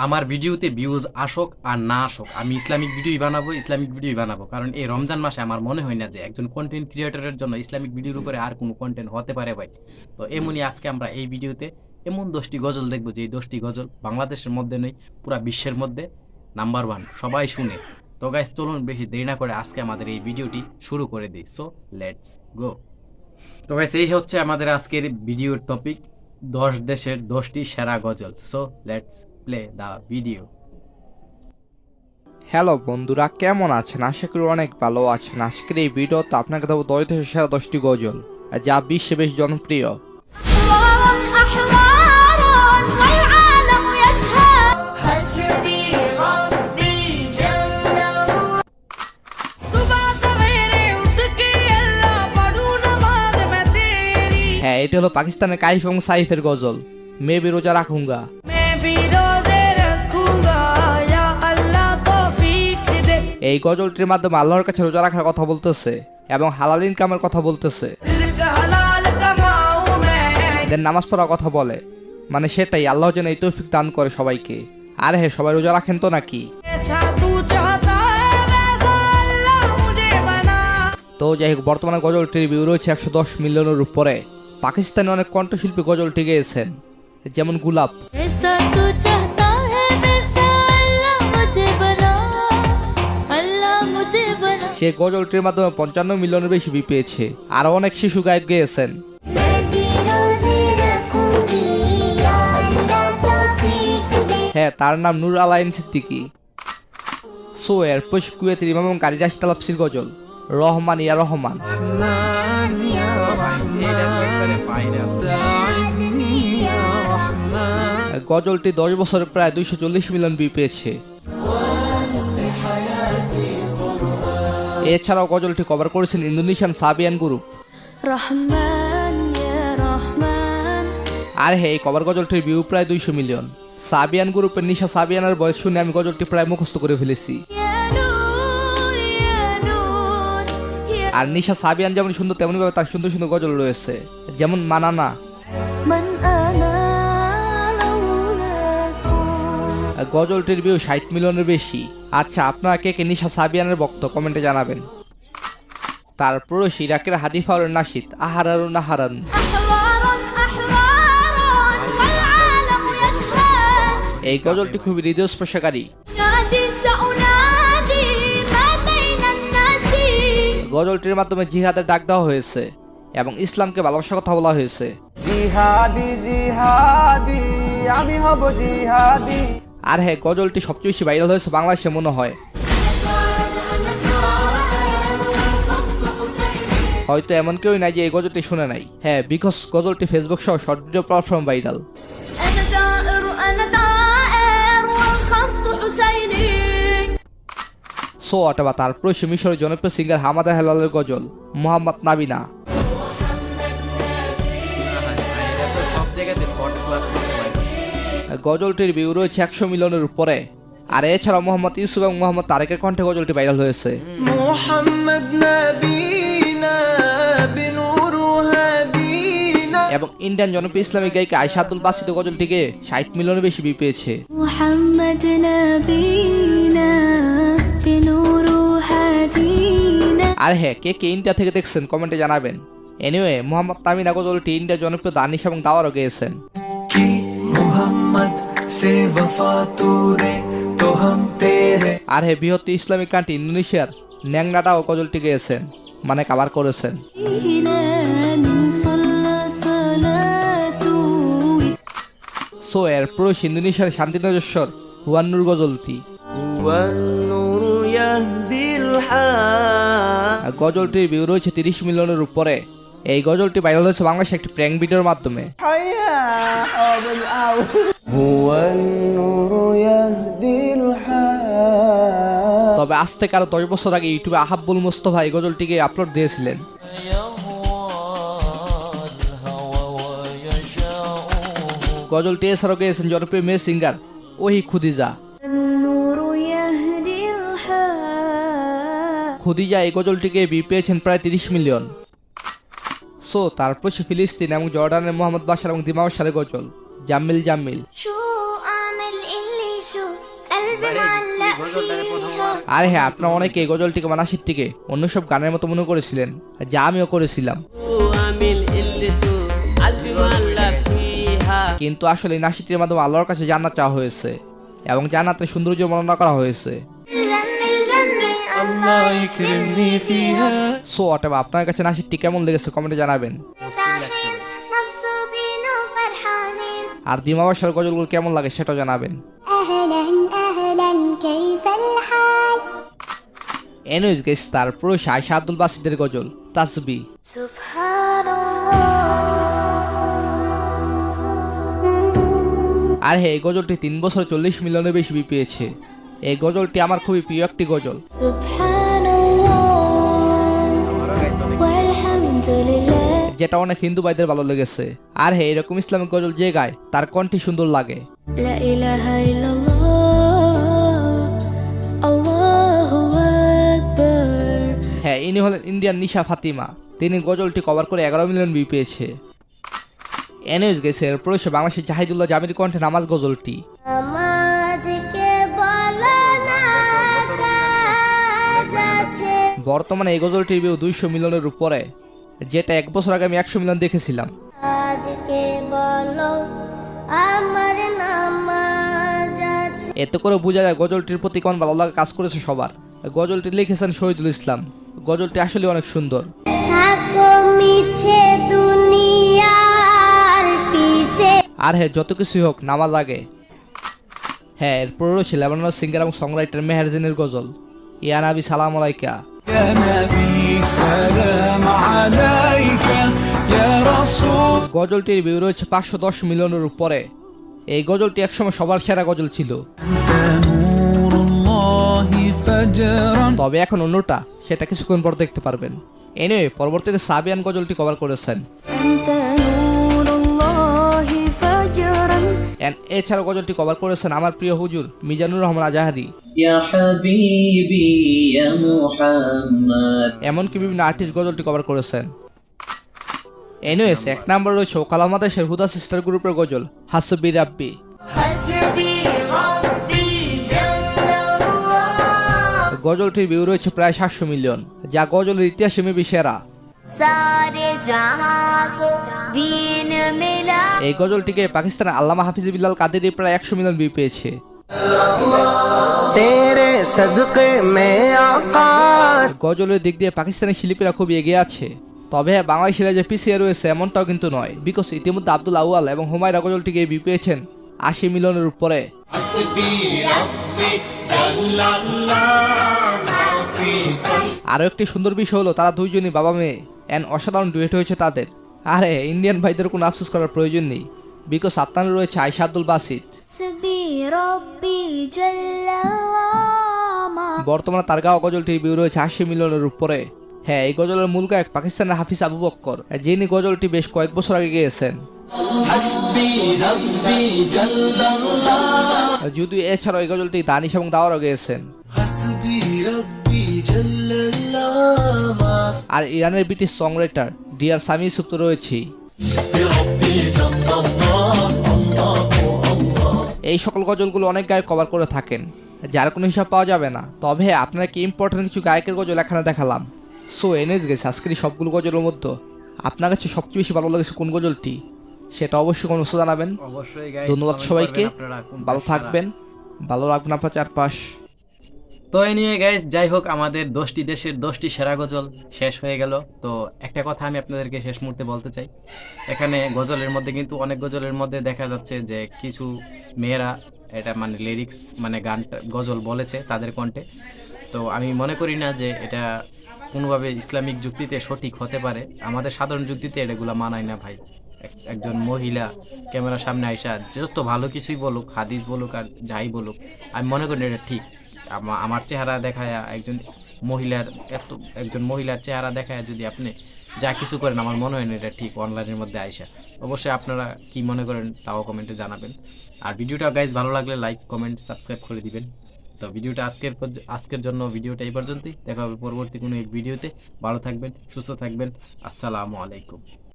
আমার ভিডিওতে ভিউজ আসুক আর না আসুক, আমি ইসলামিক ভিডিওই বানাবো, কারণ এই রমজান মাসে আমার মনে হয় না যে একজন কন্টেন্ট ক্রিয়েটরের জন্য ইসলামিক ভিডিওর উপরে আর কোনো কন্টেন্ট হতে পারে ভাই। তো এমনই আজকে আমরা এই ভিডিওতে এমন 10টি গজল দেখবো যে এই 10টি গজল বাংলাদেশের মধ্যে নয়, পুরা বিশ্বের মধ্যে নাম্বার 1, সবাই শুনে। তো গাইস চলুন বেশি দেরি না করে আজকে আমাদের এই ভিডিওটি শুরু করে দিই। So let's go. তো গাইস এই হচ্ছে আমাদের আজকের ভিডিওর টপিক, 10 দেশের 10টি সেরা গজল। So let's play the video. Hello বন্ধুরা, কেমন আছেন? আশা করি অনেক ভালো আছেন। আজকের এই ভিডিওতে আপনাকে দেবো 10 দেশের সেরা 10টি গজল যা বিশ্বে বেশ জনপ্রিয়। হ্যাঁ, এটি হলো পাকিস্তানের কাইফ এবং সাইফের গজল মে বি রোজা রাখুঙ্গা। এই গজলটির মাধ্যমে আল্লাহর কাছে রোজা রাখার কথা বলতেছে এবং হালাল ইনকামের কথা বলতেছে, নামাজ পড়ার কথা বলে, মানে সেটাই আল্লাহ যেন এই তৌফিক দান করে সবাইকে। আর হ্যাঁ, সবাই রোজা রাখেন তো নাকি? তো যাই হোক, বর্তমানে গজলটির ভিউ রয়েছে 110 মিলিয়নের উপরে। পাকিস্তানে অনেক কণ্ঠশিল্পী গজলটি গেয়েছেন, যেমন গুলাব। সে গজলটির মাধ্যমে 55 মিলিয়নের বেশি ভিউ পেয়েছে। আরো অনেক শিশু গায়ক গেয়েছেন। হ্যাঁ, তার নাম নূর আলাইন সিদ্দিকী। সো এর কুয়েতের ইমাম এবং কারি রাশিদ তালাবসির গজল রহমান ইয়া রহমান। গজলটি 10 বছরে প্রায় 240 মিলিয়ন ভিউ পেয়েছে। এছাড়াও গজলটি কভার করেছেন ইন্দোনেশিয়ান সাবিয়ান গ্রুপ। আর হ্যাঁ, এই কভার গজলটির ভিউ প্রায় 200 মিলিয়ন। সাবিয়ান গ্রুপের নিশা সাবিয়ানের ভয়েস শুনে আমি গজলটি প্রায় মুখস্থ করে ফেলেছি। আর নিশা সাবিয়ান যেমন সুন্দর, তেমনি ভাবে তার সুন্দর সুন্দর গজল রয়েছে, যেমন মানানা। গজলটির ভিউ 60 মিলিয়নের বেশি। আচ্ছা, আপনারা কে কে নিশা সাবিয়ানের ভক্ত কমেন্টে জানাবেন। তারপর ইরাকের হাদিফাউর নাশিদ আহারারুন আহারান। এই গজলটি খুবই হৃদয়স্পর্শকারী। গজলটির মাধ্যমে জিহাদের ডাক দেওয়া হয়েছে এবং ইসলামকে ভালোবাসার কথা বলা হয়েছে। জিহাদি জিহাদি আমি হব জিহাদি। আর হ্যাঁ, গজলটি সবচেয়ে বেশি ভাইরাল হয়েছে বাংলাদেশে মনে হয়। হয়তো এমন কেউ নাই যে এই গজলটি শুনে নাই। হ্যাঁ, বিকজ গজলটি ফেসবুক সহ short video platform viral. So অথবা তারপর মিশরের জনপ্রিয় সিঙ্গার হামাদা হেলালের গজল মোহাম্মদ নাবিনা। গজলটির ভিউ রয়েছে 100 মিলিয়নের উপরে। আর এছাড়াও মোহাম্মদ ইউসুফ এবং মোহাম্মদ তারেকের কণ্ঠে গজলটি ভাইরাল হয়েছে। এবং ইন্ডিয়ান জনপ্রিয় ইসলামিক গায়িকা আয়েশা আব্দুল বাসিত গজলটিকে 60 মিলিয়নের বেশি ভিউ পেয়েছে। আর হ্যাঁ, কে কে ইন্ডিয়া থেকে দেখছেন কমেন্টে জানাবেন। এনিওয়ে, মোহাম্মদ তামিনা গজলটি ইন্ডিয়ার জনপ্রিয় দানিশ এবং দাওয়ারও গেয়েছেন। আর হ্যাঁ, বৃহত্তর ইসলামিক কান্ট্রি ইন্দোনেশিয়ার ন্যাংনাটাও গজলটি গেয়েছেন, মানে কাভার করেছেন। সো এর পুরুষ ইন্দোনেশিয়ার শান্তিনজস্বর হুয়ান্নুর গজলটি। গজলটির ভিউ রয়েছে 30 মিলিয়নের উপরে। এই গজলটি ভাইরাল হয়েছে বাংলাদেশে একটি প্র্যাঙ্ক ভিডিওর মাধ্যমে। তবে আজ থেকে আরো 10 বছর আগে ইউটিউবে আহাব্বুল মুস্তফা এই গজলটিকে আপলোড দিয়েছিলেন। গজলটি এছাড়াও গেয়েছেন জনপ্রিয় মেয়ে সিঙ্গার ওহি খুদিজা। খুদিজা এই গজলটিকে ভিউ পেয়েছেন প্রায় 30 মিলিয়ন। সো তারপর ফিলিস্তিন এবং জর্ডানের মোহাম্মদ বাশার এবং দিমাওয়ার সারে গজল জাম্মিল জাম্মিল। আরে হ্যাঁ, আপনারা অনেকে এই গজলটিকে বা নাসিরটিকে অন্য সব গানের মতো মনে করেছিলেন, যা আমিও করেছিলাম। কিন্তু আসলে এই নাসিরটির মাধ্যমে আল্লাহর কাছে জান্নাত চাওয়া হয়েছে এবং জান্নাতের সৌন্দর্য বর্ণনা করা হয়েছে। সো অতএব আপনার কাছে নাসিরটি কেমন লেগেছে কমেন্টে জানাবেন। আর দিমা বাসার গজলগুলো কেমন লাগে সেটাও জানাবেন। এনিওয়েজ গাইস, তার পুরো আয়েশা আব্দুল বাসিদের গজল তাসবি। আর হ্যাঁ, এই গজলটি 3 বছর 40 মিলিয়নের বেশি ভিউ পেয়েছে। এই গজলটি আমার খুবই প্রিয় একটি গজল। যেটা অনেক হিন্দু ভাইদের ভালো লেগেছে। আর হ্যাঁ, এরকম ইসলামিক গজল যে গায় তার কণ্ঠে সুন্দর লাগে। হ্যাঁ, ইনি হলেন ইন্ডিয়ান নিশা ফাতিমা। তিনি গজলটি কভার করে 11 মিলিয়ন ভিউ পেয়েছে। এনিওয়েজ গেছে এরপর বাংলাদেশের জাহিদুল্লাহ জামির কণ্ঠে নামাজ গজলটি। বর্তমানে এই গজলটির ভিউ 200 মিলিয়নের উপরে, যেটা 1 বছর আগে আমি 100 মিলিয়ন দেখেছিলাম। এতে করে বোঝা যায় গজলটির প্রতি কেমন ভালো লাগা কাজ করেছে সবার। গজলটি লিখেছেন শহীদুল ইসলাম। গজলটি আসলে অনেক সুন্দর। আর হ্যাঁ, যত কিছুই হোক নামাজ লাগে। হ্যাঁ, এরপর রয়েছে লেবাননের সিঙ্গার এবং সংরাইটার মেহেরজিনের গজল ইয়া নবী সালাম আলাইকা। গজলটির ভিউ রয়েছে 510 মিলিয়নের উপরে। এই গজলটি একসময় সবার সেরা গজল ছিল। তবে এখন অন্যটা, সেটা কিছুক্ষণ পর দেখতে পারবেন। এনিওয়ে, পরবর্তীতে সাবিয়ান গজলটি কভার করেছেন। এছাড়া গজলটি কভার করেছেন আমার প্রিয় হুজুর মিজানুর রহমান আজাহারি। এমনকি বিভিন্ন আর্টিস্ট গজলটি কভার করেছেন। এনিওয়েস, 1 নম্বর রয়েছে কালামা দেশের হুদা সিস্টার গ্রুপের গজল হাসবি রাব্বি। গজলটির ভিউ রয়েছে প্রায় 700 মিলিয়ন, যা গজলের ইতিহাসে মেবি সেরা। এই গজলটিকে পাকিস্তানের আল্লামা হাফিজ বিল্লাল কাদেরী প্রায় 100 মিলিয়ন ভিউ পেয়েছে। গজলের দিক দিয়ে পাকিস্তানের শিল্পীরা খুব এগিয়ে আছে। তবে বাংলাদেশিরা যে পিছিয়ে রয়েছে এমনটাও কিন্তু নয়, বিকজ ইতিমধ্যে আব্দুল আউয়াল এবং হুমায়রা গজলটিকে ভিউ পেয়েছেন 80 মিলিয়নের উপরে। আরো একটি সুন্দর বিষয় হলো তারা দুইজনই বাবা মেয়ে, এন্ড অসাধারণ ডুয়েট হয়েছে তাদের। আরে ইন্ডিয়ান ভাইদের কোনো আফসোস করার প্রয়োজন নেই, বিকজ আপনার রয়েছে আয়েশা আব্দুল বাসিত। বর্তমানে তার গাওয়া গজলটির ভিউ রয়েছে 80 মিলিয়নের উপরে। হ্যাঁ, এই গজলের মূল গায়ক পাকিস্তানের হাফিজ আবু বক্কর, যিনি গজলটি বেশ কয়েক বছর আগে গেয়েছেন। যদিও এছাড়াও এই গজলটি দানিশ এবং দাওয়ারও গেয়েছেন। আর ইরানের British songwriter dear Sami Yusuf তো রয়েছেই। এই সকল গজলগুলো অনেক গায়ক কভার করে থাকেন, যার কোনো হিসাব পাওয়া যাবে না। তবে আপনারা কি ইম্পর্টেন্ট কিছু গায়কের গজল এখানে দেখালাম। সো এনএস গেছে আজকের সবগুলো গজলের মধ্যে আপনার কাছে সবচেয়ে বেশি ভালো লেগেছে কোন গজলটি, সেটা অবশ্যই কমেন্টে জানাবেন। অবশ্যই গাইস, ধন্যবাদ সবাইকে, ভালো থাকবেন, ভালো রাখবেন আপনার চারপাশ। তো এনিওয়ে গাইস, যাই হোক, আমাদের 10টি দেশের 10টি সেরা গজল শেষ হয়ে গেল। তো একটা কথা আমি আপনাদেরকে শেষ মুহূর্তে বলতে চাই, এখানে গজলের মধ্যে কিন্তু অনেক গজলের মধ্যে দেখা যাচ্ছে যে কিছু মেয়েরা এটা মানে লিরিক্স মানে গানটা গজল বলেছে তাদের কণ্ঠে। তো আমি মনে করি না যে এটা কোনোভাবে ইসলামিক যুক্তিতে সঠিক হতে পারে। আমাদের সাধারণ যুক্তিতে এগুলো মানায় না ভাই। একজন মহিলা ক্যামেরার সামনে আইসা যত ভালো কিছুই বলুক, হাদিস বলুক আর যাই বলুক, আমি মনে করি এটা ঠিক। আমার চেহারা দেখায় একজন মহিলার চেহারা দেখায় যদি আপনি যা কিছু করেন, আমার মনে হয় না এটা ঠিক অনলাইনের মধ্যে আইসা। অবশ্যই আপনারা কি মনে করেন তাও কমেন্টে জানাবেন। আর ভিডিওটা গাইজ ভালো লাগলে লাইক, কমেন্ট, সাবস্ক্রাইব করে দিবেন। তো ভিডিওটা আজকের জন্য ভিডিওটা এই পর্যন্তই। দেখা হবে পরবর্তী কোনো এক ভিডিওতে। ভালো থাকবেন, সুস্থ থাকবেন। আসসালামু আলাইকুম।